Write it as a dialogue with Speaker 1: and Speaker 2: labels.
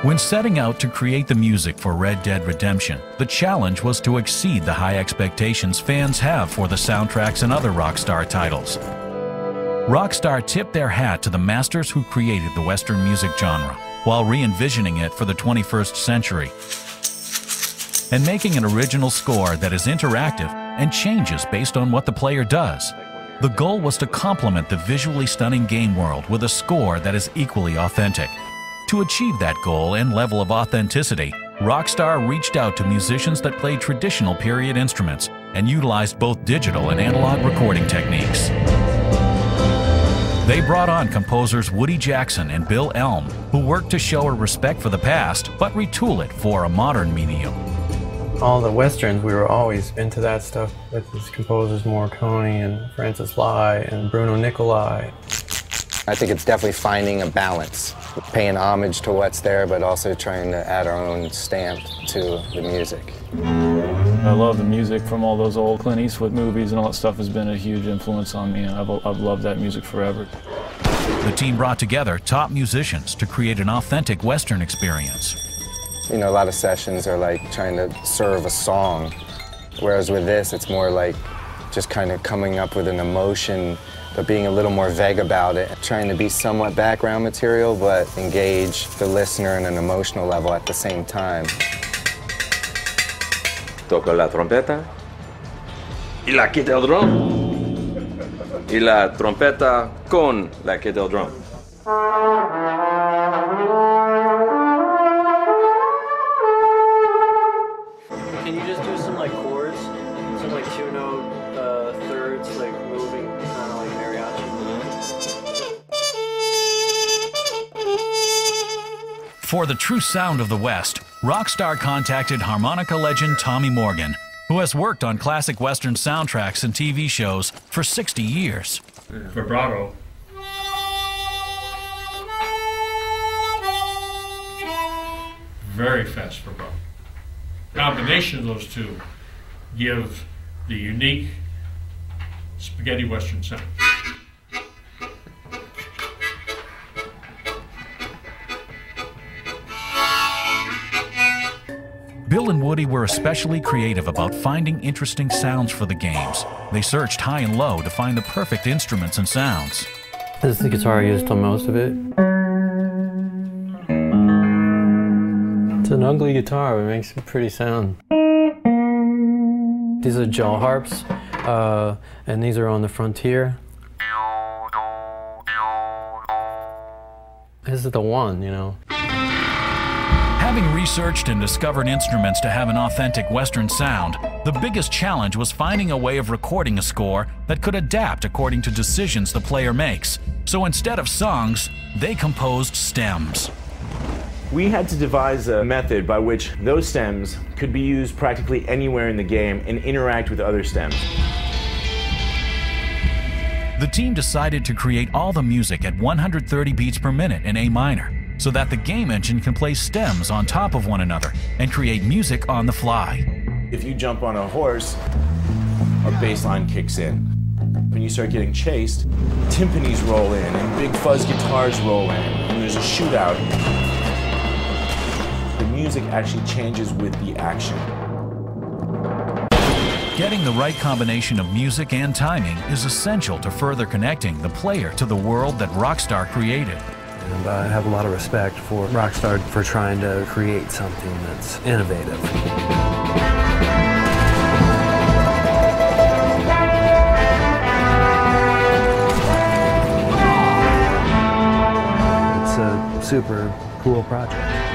Speaker 1: When setting out to create the music for Red Dead Redemption, the challenge was to exceed the high expectations fans have for the soundtracks and other Rockstar titles. Rockstar tipped their hat to the masters who created the Western music genre, while re-envisioning it for the 21st century, and making an original score that is interactive and changes based on what the player does. The goal was to complement the visually stunning game world with a score that is equally authentic. To achieve that goal and level of authenticity, Rockstar reached out to musicians that played traditional period instruments and utilized both digital and analog recording techniques. They brought on composers Woody Jackson and Bill Elm, who worked to show a respect for the past but retool it for a modern medium.
Speaker 2: All the westerns, we were always into that stuff with these composers, Morricone and Francis Lai and Bruno Nicolai.
Speaker 3: I think it's definitely finding a balance, paying homage to what's there, but also trying to add our own stamp to the music.
Speaker 4: I love the music from all those old Clint Eastwood movies, and all that stuff has been a huge influence on me, and I've loved that music forever.
Speaker 1: The team brought together top musicians to create an authentic Western experience.
Speaker 3: You know, a lot of sessions are like trying to serve a song, whereas with this, it's more like just kind of coming up with an emotion, but being a little more vague about it, trying to be somewhat background material, but engage the listener on an emotional level at the same time.
Speaker 5: Toco la trompeta y la kettle drum y la trompeta con la kettle drum.
Speaker 2: Can you just do some like chords, some like two-note thirds, like moving, kind of like mariachi?
Speaker 1: For the true sound of the West, Rockstar contacted harmonica legend Tommy Morgan, who has worked on classic Western soundtracks and TV shows for 60 years.
Speaker 6: Vibrato. Very fast vibrato. The combination of those two give the unique spaghetti Western sound.
Speaker 1: Bill and Woody were especially creative about finding interesting sounds for the games. They searched high and low to find the perfect instruments and sounds.
Speaker 2: This is the guitar I used on most of it. It's an ugly guitar, but it makes a pretty sound. These are jaw harps, and these are on the Frontier. This is the one, you know.
Speaker 1: Having researched and discovered instruments to have an authentic Western sound, the biggest challenge was finding a way of recording a score that could adapt according to decisions the player makes. So instead of songs, they composed stems.
Speaker 7: We had to devise a method by which those stems could be used practically anywhere in the game and interact with other stems.
Speaker 1: The team decided to create all the music at 130 beats per minute in A minor, so that the game engine can play stems on top of one another and create music on the fly.
Speaker 7: If you jump on a horse, a bass line kicks in. When you start getting chased, timpanis roll in and big fuzz guitars roll in, and there's a shootout. The music actually changes with the action.
Speaker 1: Getting the right combination of music and timing is essential to further connecting the player to the world that Rockstar created.
Speaker 8: And I have a lot of respect for Rockstar for trying to create something that's innovative. It's a super cool project.